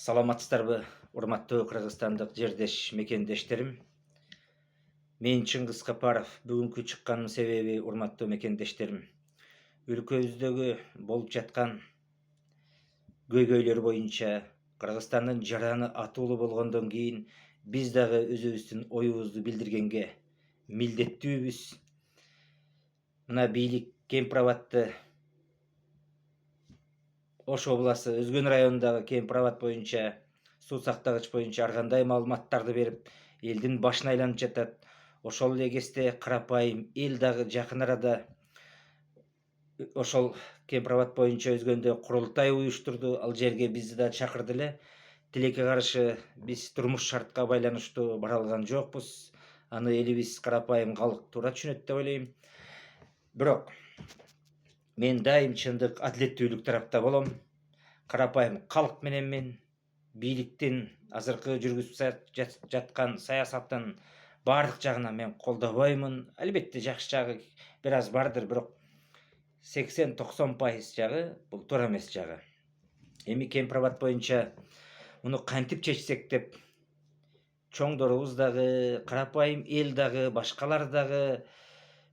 Саламатсыздарбы, урматтуу кыргызстандык жердеш мекендештерим. Мен Чыңгыз Капаров. Бүгүнкү чыкканын себеби, урматтуу мекендештерим, өлкөбүздөгү болуп жаткан көйгөйлөр боюнча Кыргызстандын жараны атуулуу болгондон кийин биз дагы өзүбүздүн оюбузду билдиргенге милдеттүүбүз. Мына бийлик Кемпир-Абадты, Ош областы Өзгөн районундагы Кемпир-Абад боюнча, суу сактагыч боюнча ар кандай маалыматтарды берип, элдин башын айланып жатат. Ошол эле кезде карапайым эл дагы жакын арада ошол Кемпир-Абад боюнча Өзгөндө курултай уюштурду. Ал жерге бизди да чакырды эле. Тилекке каршы биз турмуш шартка байланыштуу бара алган жокпуз. Аны элибиз карапайым калк туура түшүнөт деп ойлойм. Бирок мен дайым чындык, адилеттүүлүк тарапта болом. Карапайым калк менен мен бийликтин азыркы жүргүзүп жаткан саясаттын баардык жагынан мен колдобоймун. Албетте жакшы жагы бир аз бардыр, бирок 80-90% жагы бул туура эмес жагы. Эми Кемпир-Абад боюнча муну кантип чечсек деп чоңдорубуз дагы, карапайым эл дагы, башкалар дагы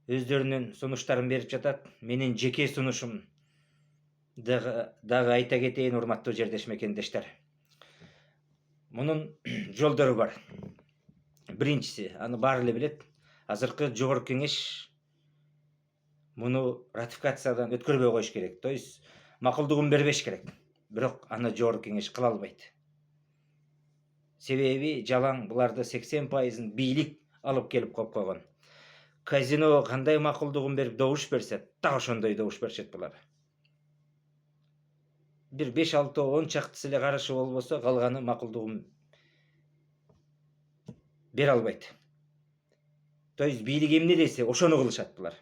өздөрүнүн сунуштарын берип жатат. Менин жеке сунушум дагы айта кетейин, урматтуу жердеш мекендештер. Мунун жолдору бар. Биринчиси, аны баары эле билет, азыркы жогорку кеңеш муну ратификациядан өткөрбөй коюш керек. То есть макулдугун бербеш керек. Бирок аны жогорку кеңеш кыла албайт. Себеби жалаң буларды 80%-ын бийлик алып келип коюп койгон. Казино кандай макулдугун берип добуш берсе, так ошондой добуш беришет булар. Бир 5-6-10 чактысы эле карышы болбосо, калганы макулдугун бере албайт. То есть бийлик эмне десе, ошону кылышат булар.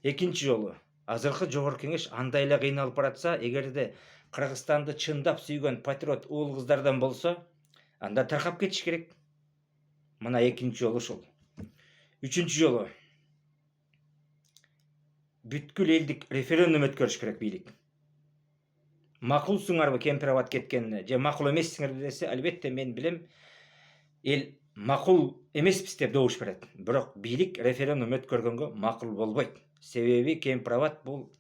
Экинчи жолу, азыркы жогорку кеңеш андай эле кыйналып баратса, эгерде Кыргызстанды чындап сүйгөн патриот уул кыздардан болсо, анда таркап кетиш керек. Мына экинчи жолу ушул. Үчүнчү жолу, бүткүл элдик референдум өткөрүш керек бийлик. Макулсуңарбы Кемпир-Абад кеткенине, же макул эмессиңерби десе, албетте мен билем, эл макул эмеспиз деп добуш берет. Бирок бийлик референдум өткөргөнгө макул болбойт. Себеби Кемпир-Абад бул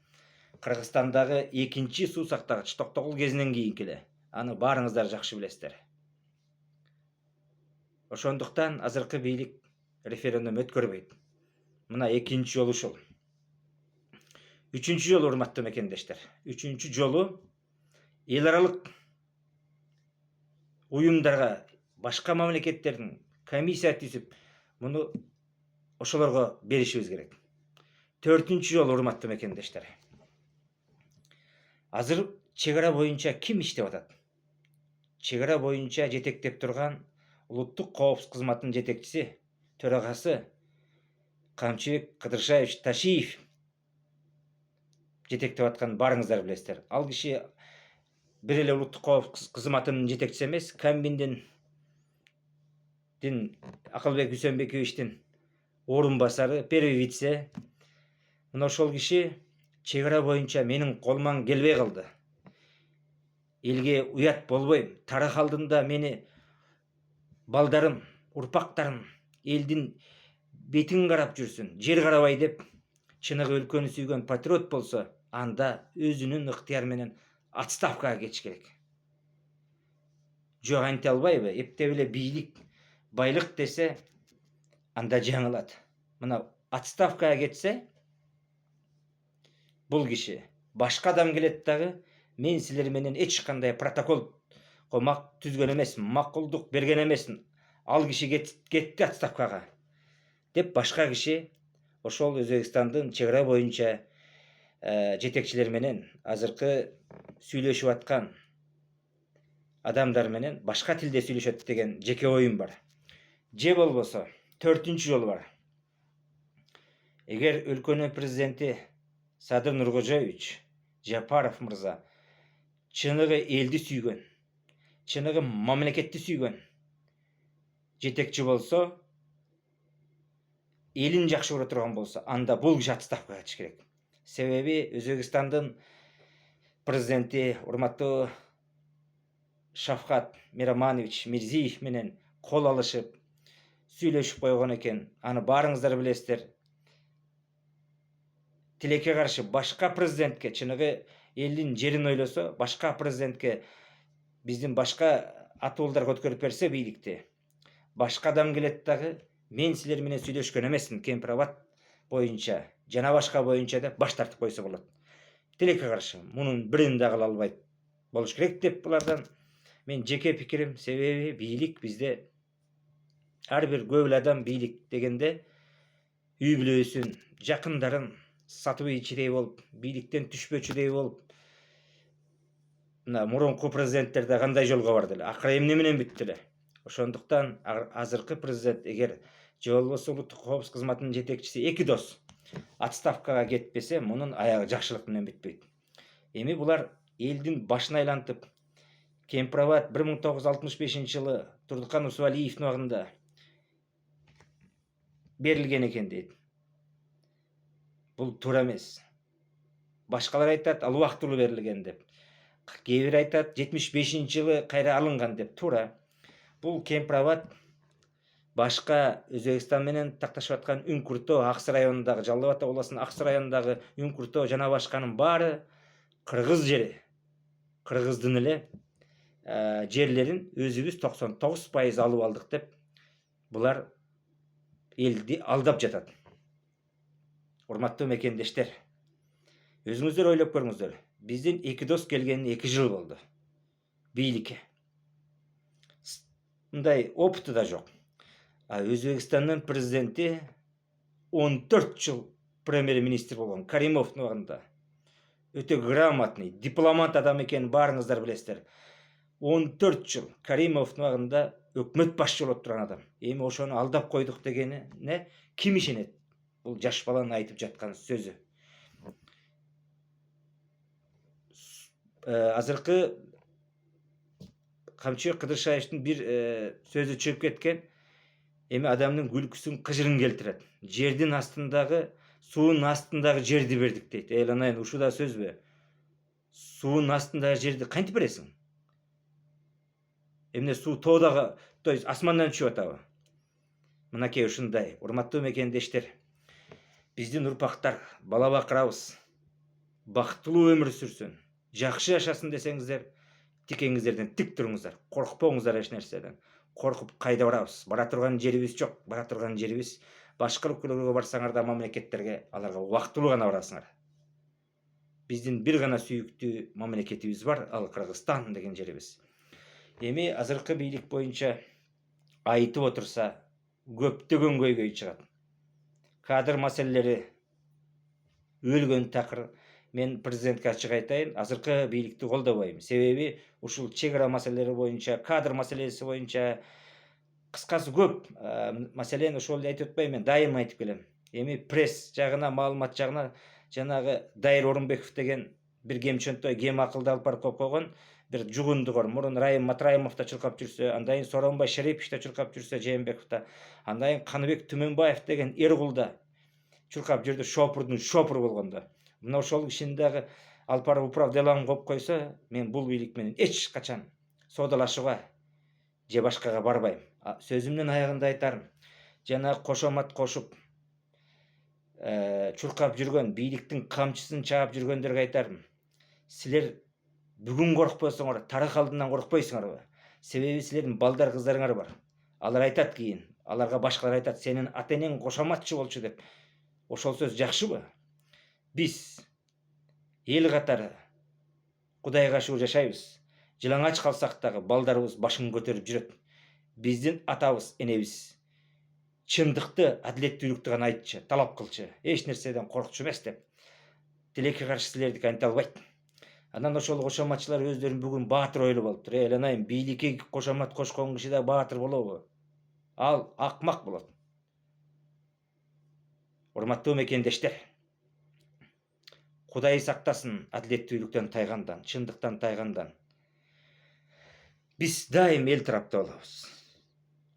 Кыргызстандагы экинчи суу сактагыч, Токтогул кезинен кийинки эле. Аны баарыңыздар жакшы билесиздер. Ошондуктан азыркы бийлик референдум өткөрбөйт. Мына экинчи жолу ушул. Үчүнчү жолу, урматтуу мекендештер. Үчүнчү жолу эл аралык уюмдарга, башка мамлекеттердин комиссия түзүп, муну ошолорго беришибиз керек. Төртүнчү жолу, урматтуу мекендештер. Азыр чек ара боюнча ким иштеп атат? Чек ара боюнча жетектеп турган улуттук коопсуздук кызматынын жетекчиси, төрагасы Камчыбек Кыдыршаевич Ташиев жетектеп атканын баарыңыздар билесиздер. Ал киши бир эле улуттук коопсуздук кызматынын жетекчиси эмес, Камбиндин Акылбек Үсөнбековичтин орун басары, первый вице. Мына ошол киши чек ара боюнча менин колуман келбей калды. Элге уят болбойм. Тарых алдында мени балдарым, урпактарым элдин бетин карап жүрсүн, жер карабай деп, чыныгы өлкөнү сүйгөн патриот болсо, анда өзүнүн ыктыяры менен отставкага кетиш керек. Жок, анте албайбы? Эптеп эле бийлик байлык десе, анда жаңылат. Мына отставкага кетсе, бул киши башка адам келет дагы, мен силер менен эч кандай протокол түзгөн эмесмин, макулдук берген эмесмин. Ал киши кетти отставкага деп, башка киши ошол Өзбекстандын чек ара боюнча жетекчилери менен, азыркы сүйлөшүп аткан адамдар менен башка тилде сүйлөшөт деген жеке оюм бар. Же болбосо, төртүнчү жолу бар. Эгер өлкөнүн президенти Садыр Нуркожоевич Жапаров мырза чыныгы элди сүйгөн, чыныгы мамлекетти сүйгөн жетекчи болсо, элин жакшы көрө турган болсо, анда бул киши отставкага кетиш керек. Себеби Өзбекстандын президенти, урматтуу Шавкат Мироманович Мирзиев менен кол алышып сүйлөшүп койгон экен. Аны баарыңыздар билесиздер. Тилекке каршы башка президентке, чыныгы элдин жерин ойлосо, башка президентке биздин башка атуулдар көткөрүп берсе бийликти, башка адам келет дагы мен силер менен сүйлөшкөн эмесмин Кемпирабад боюнча жана башка боюнча деп баш тартып койсо болот. Тилекке каршы мунун бирин да кыла албайт болуш керек деп булардан мен жеке пикирим. Себеби бийлик бизде ар бир көп эле адам бийлик дегенде үй бүлөсүн, жакындарын сатып ийчидей болуп, бийликтен түшпөчүдөй болуп, мына мурунку президенттер да кандай жолго барды эле, акыры эмне менен бүттү эле. Ошондуктан азыркы президент эгер же болбосо улуттук коопсуздук кызматынын жетекчиси эки дос отставкага кетпесе, мунун аягы жакшылык менен бүтпөйт. Эми булар элдин башын айлантып, Кемпирабад 1965 жылы Турдукан Усубалиевдин убагында берилген экен дейт. Бул туура эмес. Башкалар айтат ал убактылуу берилген деп. Кээ бир айтат 75 жылы кайра алынган деп. Туура. Бул Кемпирабад башка Өзбекстан менен такташып аткан Үңкүртөө Аксы районундагы, Жалал Абад областынын Аксы районундагы Үңкүртөө жана башканын баары кыргыз жери. Кыргыздын эле жерлерин өзүбүз 99% алып алдык деп булар элди алдап жатат. Урматтуу мекендештер, өзүңүздөр ойлоп көрүңүздөр. Биздин эки дос келгенине 2 жыл болду бийликке. Мындай опыты да жок. Өзбекстандын президенти 14 жыл премьер-министр болгон Каримовдун убагында. Өтө грамотный, дипломат адам экенин баарыңыздар билесиздер. 14 жыл Каримовдун убагында өкмөт башчы болуп турган адам. Эми ошону алдап койдук дегенине ким ишенет? Бул жаш баланын айтып жаткан сөзү. Азыркы Камчыбек Кыдыршаевдин бир сөзү чыгып кеткен. Эми адамдын күлкүсүн, кыжырын келтирет. Жердин астындагы, суунун астындагы жерди бердик дейт. Эланайын, ушул да сөзбү? Суунун астындагы жерди кантип бересиң? Эмне суу тоодагы, то есть асмандан түшүп атабы? Мынакей ушундай. Урматтуу мекендештер, биздин урпактар бала бакырабыз, бактылуу өмүр сүрсүн, жакшы жашасын десеңиздер, тикеңиздерден тик туруңуздар, коркпоңуздар эч нерседен. Коркуп кайда барабыз? Бара турган жерибиз жок. Бара турган жерибиз башка өлкөлөргө барсаңар да мамлекеттерге, аларга убактылуу гана барасыңар. Биздин бир гана сүйүктүү мамлекетибиз бар, ал Кыргызстан деген жерибиз. Эми азыркы бийлик боюнча айтып отурса, көптөгөн көйгөй чыгат. Кадр маселелери өлгөн такыр. Мен президентке ачык айтайын, азыркы бийликти колдобойм. Себеби ушул чек ара маселелери боюнча, кадр маселеси боюнча кыскасы көп. Маселен ошол эле айтып атпайм, мен дайыма айтып келем. Эми пресс жагына, маалымат жагына жанагы Дайыр Орунбеков деген бир кемчөнтөй, кем акылды алып барып коюп койгон бир жугундугор. Мурун Райым Матраимов да чуркап жүрсө, андан кийин Сооронбай Шарипович да чуркап жүрсө, Жээнбеков да, андан кийин Каныбек Түмөнбаев деген Эргул да чуркап жүрдү, шопурдун шопуру болгондо. Мына ошол кишини дагы алып барып управ делоң коюп койсо, мен бул бийлик менен эч качан соодалашууга же башкага барбайм. Сөзүмдүн аягында айтарым, жана кошомат кошуп чуркап жүргөн, бийликтин камчысын чаап жүргөндөргө айтарым. Силер бүгүн коркпосоңор, тарых алдынан коркпойсуңарбы? Себеби силердин балдар, кыздарыңар бар. Алар айтат кийин, аларга башкалар айтат, сенин ата-энең кошоматчы болчу деп. Ошол сөз жакшыбы? Биз эл катары Кудайга шүгүр жашайбыз. Жылаңач калсак дагы балдарыбыз башын көтөрүп жүрөт. Биздин атабыз, энебиз чындыкты, адилеттүүлүктү гана айтчы, талап кылчы, эч нерседен коркчу эмес деп. Тилекке каршы силердики айта албайт. Анан ошол кошоматчылар өздөрүн бүгүн баатыр ойлоп алыптыр. Эланайын, бийликке кошомат кошкон киши да баатыр болобу? Ал акмак болот. Урматтуу мекендештер, Кудай сактасын адилеттүүлүктөн тайгандан, чындыктан тайгандан. Биз дайым эл тарапта болобуз.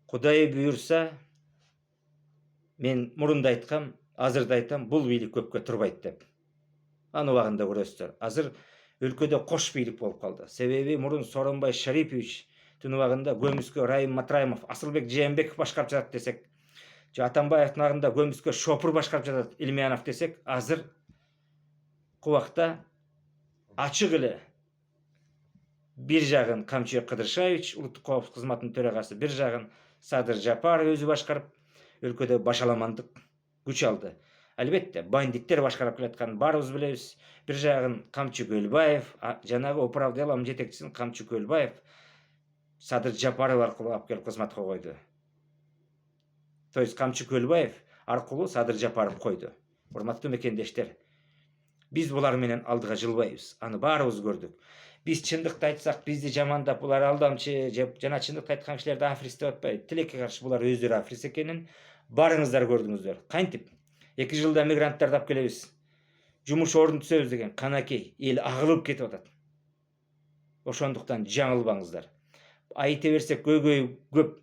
Кудай буйрса, мен мурунда айткам, азыр да айтам, бул бийлик көпкө турбайт деп. Аны убагында көрөсүздөр. Азыр өлкөдө кош бийлик болуп калды. Себеби мурун Сооронбай Шарипович убагында Көмүскө Райым Матраимов, Асылбек Жээнбеков башкарып жатат десек, же Атамбаевдин агында Көмүскө Шопур башкарып жатат, Илмиянов десек, азыр кубакта ачык эле бир жагын Камчыбек Кыдыршаевич, улуттук коопсуздук кызматынын төрагасы, бир жагын Садыр Жапаров өзү башкарып, өлкөдө башаламандык күч алды. Албетте, бандиттер башкарып келатканын баарыбыз билебиз. Бир жагын Камчы Көлбаев, жанагы Управ делом жетекчисин Камчы Көлбаев Садыр Жапаров аркылуу алып келип кызматка койду. То есть Камчы Көлбаев аркылуу Садыр Жапаров койду. Урматтуу мекендештер, биз булар менен алдыга жылбайбыз. Аны баарыбыз көрдүк. Биз чындыкты айтсак, бизди жамандап, булар алдамчы, жана чындыкты айткан кишилерди аферист деп атпайбы. Тилекке каршы булар өздөрү аферист экенин барыңыздар көрдүңүздөр. Кантип 2 жылда мигранттарды алып келебиз, жумуш ордун түзөбүз деген канакей эл агылып кетип атат. Ошондуктан жаңылбаңыздар. Айта берсек көйгөй көп.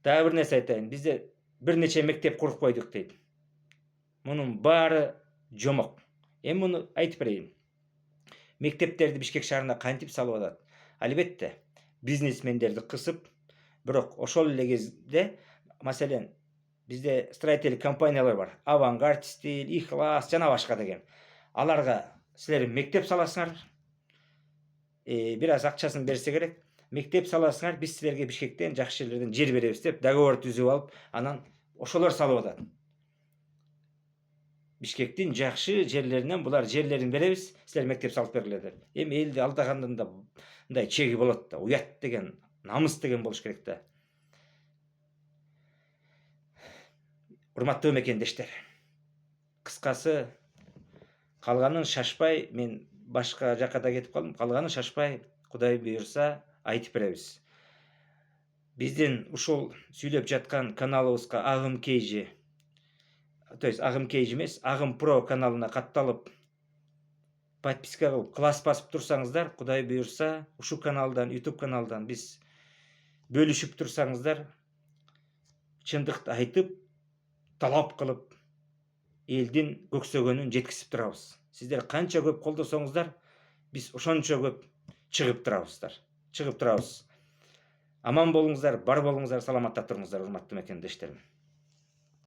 Дагы бир нерсе айтайын. Бизде бир нече мектеп куруп койдук дейт. Мунун баары жомок. Эми муну айтып берейин. Мектептерди Бишкек шаарында кантип салып атат? Албетте, бизнесмендерди кысып, бирок ошол эле кезде, маселен, бизде строительный компаниялар бар. Авангард стиль, Ихлас жана башка деген. Аларга силер мектеп саласыңар, бир аз акчасын берсе керек. Мектеп саласыңар, биз силерге Бишкектен жакшы жерлерден жер беребиз деп договор түзүп алып, анан ошолор салып атат. Бишкектин жакшы жерлеринен булар жерлерин беребиз, силер мектеп салып бергиле деп. Эми элди алдагандын мындай чеги болот да, уят деген, намыс деген болуш керек да. Урматтуу мекендештер, кыскасы калганын шашпай, мен башка жакка да кетип калдым. Калганын шашпай, Кудай буйрса айтып беребиз. Биздин ушул сүйлөп жаткан каналыбызга Агым Кейжи, то есть Агым Кейжи эмес, Агым Про каналына катталып, подписка кылып, класс басып турсаңыздар, Кудай буйрса, ушул каналдан, YouTube каналдан биз бөлүшүп турсаңыздар, чындыкты айтып, талап кылып, элдин көксөгөнүн жеткизип турабыз. Сиздер канча көп колдосоңуздар, биз ошончо көп чыгып турабыз. Аман болуңуздар, бар болуңуздар, саламатта туруңуздар, урматтуу мекендештерим.